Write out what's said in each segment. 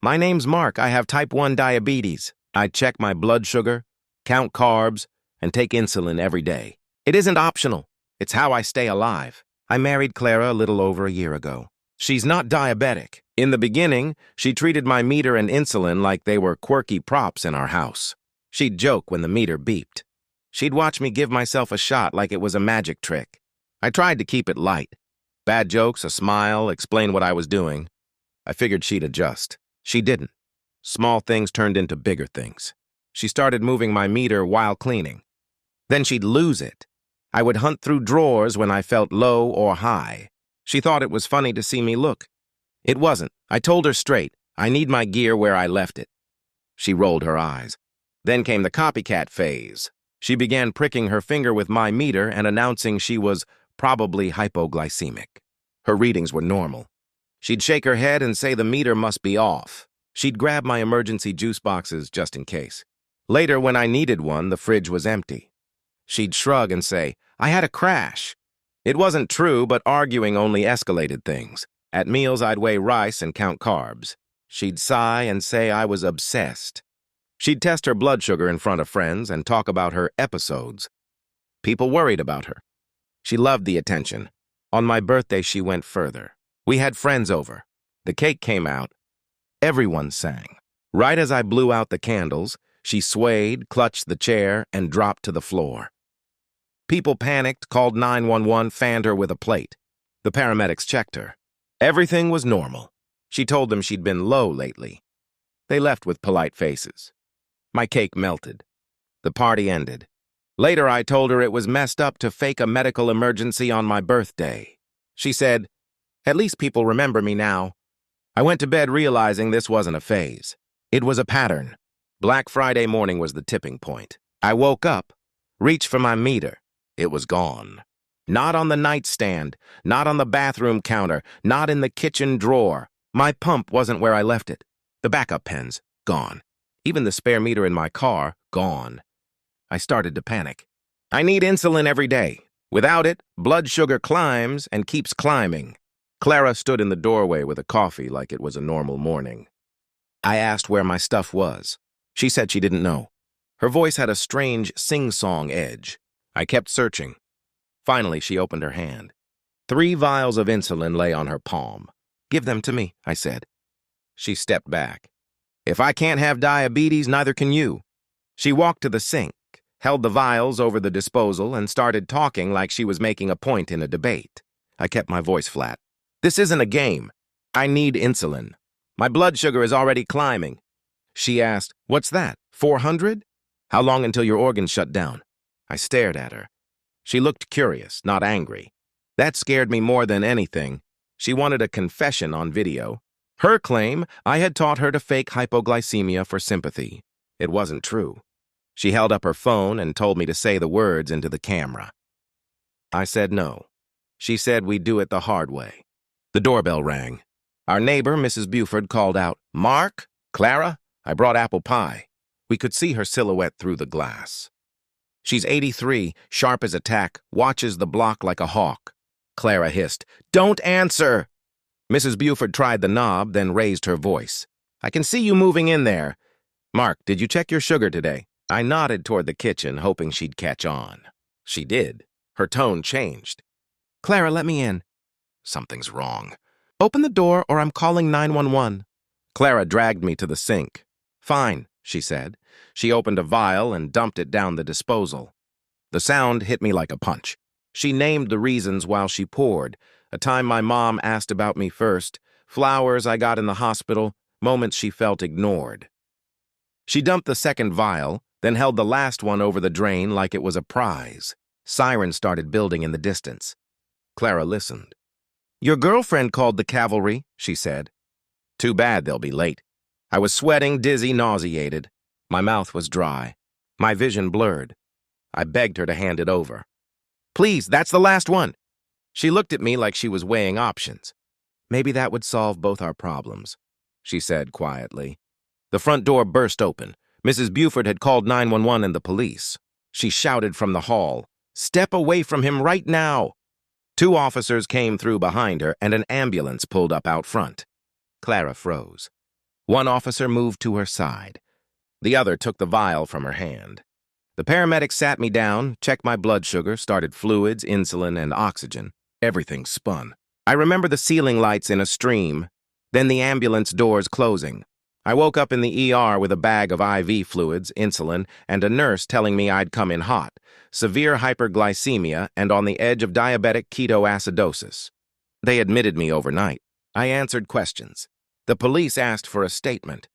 My name's Mark. I have type 1 diabetes. I check my blood sugar, count carbs, and take insulin every day. It isn't optional. It's how I stay alive. I married Clara a little over a year ago. She's not diabetic. In the beginning, she treated my meter and insulin like they were quirky props in our house. She'd joke when the meter beeped. She'd watch me give myself a shot like it was a magic trick. I tried to keep it light. Bad jokes, a smile, explain what I was doing. I figured she'd adjust. She didn't. Small things turned into bigger things. She started moving my meter while cleaning. Then she'd lose it. I would hunt through drawers when I felt low or high. She thought it was funny to see me look. It wasn't. I told her straight, I need my gear where I left it. She rolled her eyes. Then came the copycat phase. She began pricking her finger with my meter and announcing she was probably hypoglycemic. Her readings were normal. She'd shake her head and say the meter must be off. She'd grab my emergency juice boxes just in case. Later, when I needed one, the fridge was empty. She'd shrug and say, I had a crash. It wasn't true, but arguing only escalated things. At meals, I'd weigh rice and count carbs. She'd sigh and say I was obsessed. She'd test her blood sugar in front of friends and talk about her episodes. People worried about her. She loved the attention. On my birthday, she went further. We had friends over. The cake came out. Everyone sang. Right as I blew out the candles, she swayed, clutched the chair, and dropped to the floor. People panicked, called 911, fanned her with a plate. The paramedics checked her. Everything was normal. She told them she'd been low lately. They left with polite faces. My cake melted. The party ended. Later, I told her it was messed up to fake a medical emergency on my birthday. She said, at least people remember me now. I went to bed realizing this wasn't a phase. It was a pattern. Black Friday morning was the tipping point. I woke up, reached for my meter. It was gone. Not on the nightstand, not on the bathroom counter, not in the kitchen drawer. My pump wasn't where I left it. The backup pens, gone. Even the spare meter in my car, gone. I started to panic. I need insulin every day. Without it, blood sugar climbs and keeps climbing. Clara stood in the doorway with a coffee like it was a normal morning. I asked where my stuff was. She said she didn't know. Her voice had a strange sing-song edge. I kept searching. Finally, she opened her hand. 3 vials of insulin lay on her palm. Give them to me, I said. She stepped back. If I can't have diabetes, neither can you. She walked to the sink, held the vials over the disposal, and started talking like she was making a point in a debate. I kept my voice flat. This isn't a game. I need insulin. My blood sugar is already climbing. She asked, what's that, 400? How long until your organs shut down? I stared at her. She looked curious, not angry. That scared me more than anything. She wanted a confession on video. Her claim, I had taught her to fake hypoglycemia for sympathy. It wasn't true. She held up her phone and told me to say the words into the camera. I said no. She said we'd do it the hard way. The doorbell rang. Our neighbor, Mrs. Buford, called out, Mark? Clara? I brought apple pie. We could see her silhouette through the glass. She's 83, sharp as a tack, watches the block like a hawk. Clara hissed, Don't answer! Mrs. Buford tried the knob, then raised her voice. I can see you moving in there. Mark, did you check your sugar today? I nodded toward the kitchen, hoping she'd catch on. She did. Her tone changed. Clara, let me in. Something's wrong. Open the door or I'm calling 911. Clara dragged me to the sink. Fine, she said. She opened a vial and dumped it down the disposal. The sound hit me like a punch. She named the reasons while she poured. A time my mom asked about me first, flowers I got in the hospital, moments she felt ignored. She dumped the second vial, then held the last one over the drain like it was a prize. Sirens started building in the distance. Clara listened. Your girlfriend called the cavalry, she said. Too bad they'll be late. I was sweating, dizzy, nauseated. My mouth was dry. My vision blurred. I begged her to hand it over. Please, that's the last one. She looked at me like she was weighing options. Maybe that would solve both our problems, she said quietly. The front door burst open. Mrs. Buford had called 911 and the police. She shouted from the hall, Step away from him right now! 2 officers came through behind her and an ambulance pulled up out front. Clara froze. One officer moved to her side. The other took the vial from her hand. The paramedic sat me down, checked my blood sugar, started fluids, insulin, and oxygen. Everything spun. I remember the ceiling lights in a stream, then the ambulance doors closing. I woke up in the ER with a bag of IV fluids, insulin, and a nurse telling me I'd come in hot, severe hyperglycemia, and on the edge of diabetic ketoacidosis. They admitted me overnight. I answered questions. The police asked for a statement.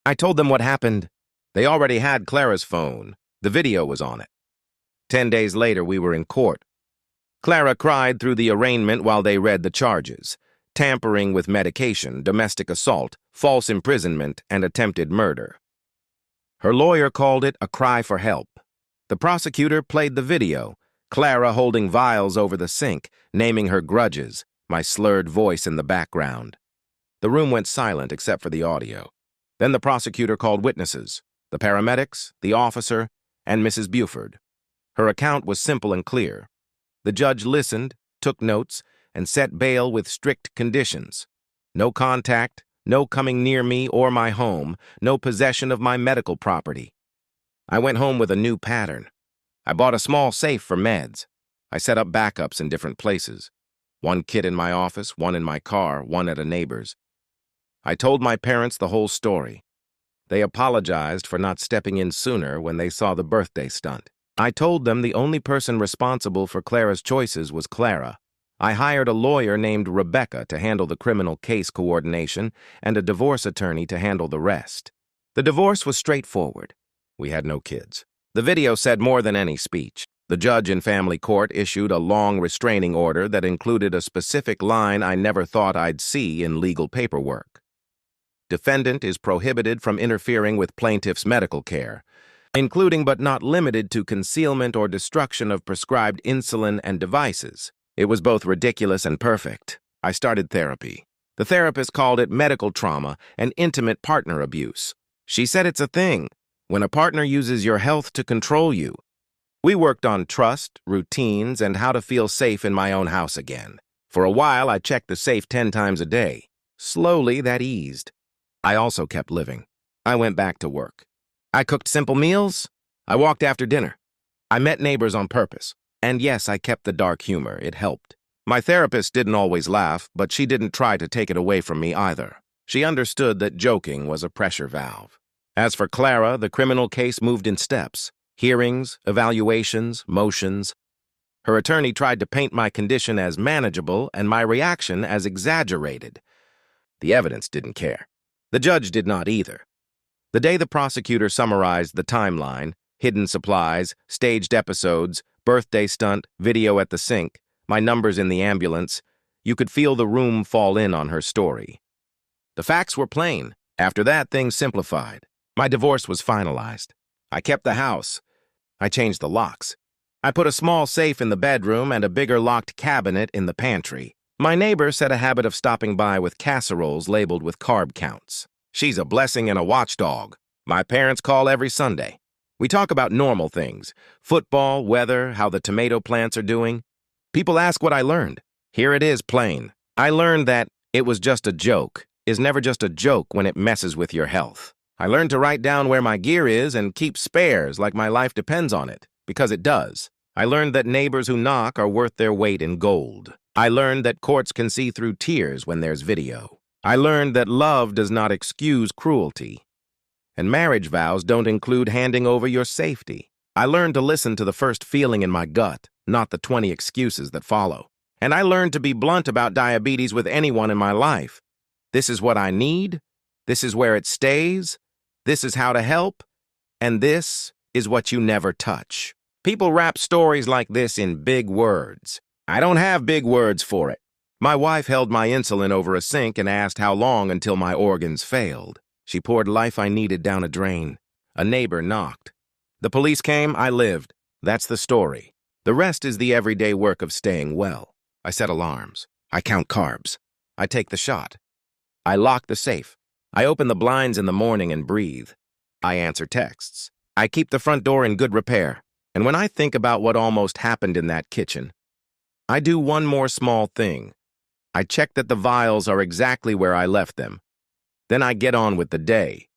I told them what happened. They already had Clara's phone. The video was on it. 10 days later, we were in court. Clara cried through the arraignment while they read the charges: tampering with medication, domestic assault, false imprisonment, and attempted murder. Her lawyer called it a cry for help. The prosecutor played the video, Clara holding vials over the sink, naming her grudges, my slurred voice in the background. The room went silent except for the audio. Then the prosecutor called witnesses, the paramedics, the officer, and Mrs. Buford. Her account was simple and clear. The judge listened, took notes, and set bail with strict conditions. No contact, no coming near me or my home, no possession of my medical property. I went home with a new pattern. I bought a small safe for meds. I set up backups in different places. One kit in my office, one in my car, one at a neighbor's. I told my parents the whole story. They apologized for not stepping in sooner when they saw the birthday stunt. I told them the only person responsible for Clara's choices was Clara. I hired a lawyer named Rebecca to handle the criminal case coordination and a divorce attorney to handle the rest. The divorce was straightforward. We had no kids. The video said more than any speech. The judge in family court issued a long restraining order that included a specific line I never thought I'd see in legal paperwork. Defendant is prohibited from interfering with plaintiff's medical care, including but not limited to concealment or destruction of prescribed insulin and devices. It was both ridiculous and perfect. I started therapy. The therapist called it medical trauma and intimate partner abuse. She said it's a thing, when a partner uses your health to control you. We worked on trust, routines, and how to feel safe in my own house again. For a while, I checked the safe 10 times a day. Slowly, that eased. I also kept living. I went back to work. I cooked simple meals. I walked after dinner. I met neighbors on purpose. And yes, I kept the dark humor. It helped. My therapist didn't always laugh, but she didn't try to take it away from me either. She understood that joking was a pressure valve. As for Clara, the criminal case moved in steps. Hearings, evaluations, motions. Her attorney tried to paint my condition as manageable and my reaction as exaggerated. The evidence didn't care. The judge did not either. The day the prosecutor summarized the timeline, hidden supplies, staged episodes, birthday stunt, video at the sink, my numbers in the ambulance, you could feel the room fall in on her story. The facts were plain. After that, things simplified. My divorce was finalized. I kept the house. I changed the locks. I put a small safe in the bedroom and a bigger locked cabinet in the pantry. My neighbor set a habit of stopping by with casseroles labeled with carb counts. She's a blessing and a watchdog. My parents call every Sunday. We talk about normal things: football, weather, how the tomato plants are doing. People ask what I learned. Here it is, plain. I learned that it was just a joke is never just a joke when it messes with your health. I learned to write down where my gear is and keep spares like my life depends on it, because it does. I learned that neighbors who knock are worth their weight in gold. I learned that courts can see through tears when there's video. I learned that love does not excuse cruelty. And marriage vows don't include handing over your safety. I learned to listen to the first feeling in my gut, not the 20 excuses that follow. And I learned to be blunt about diabetes with anyone in my life. This is what I need. This is where it stays. This is how to help. And this is what you never touch. People wrap stories like this in big words. I don't have big words for it. My wife held my insulin over a sink and asked how long until my organs failed. She poured life I needed down a drain. A neighbor knocked. The police came, I lived. That's the story. The rest is the everyday work of staying well. I set alarms. I count carbs. I take the shot. I lock the safe. I open the blinds in the morning and breathe. I answer texts. I keep the front door in good repair. And when I think about what almost happened in that kitchen, I do one more small thing. I check that the vials are exactly where I left them. Then I get on with the day.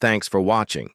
Thanks for watching.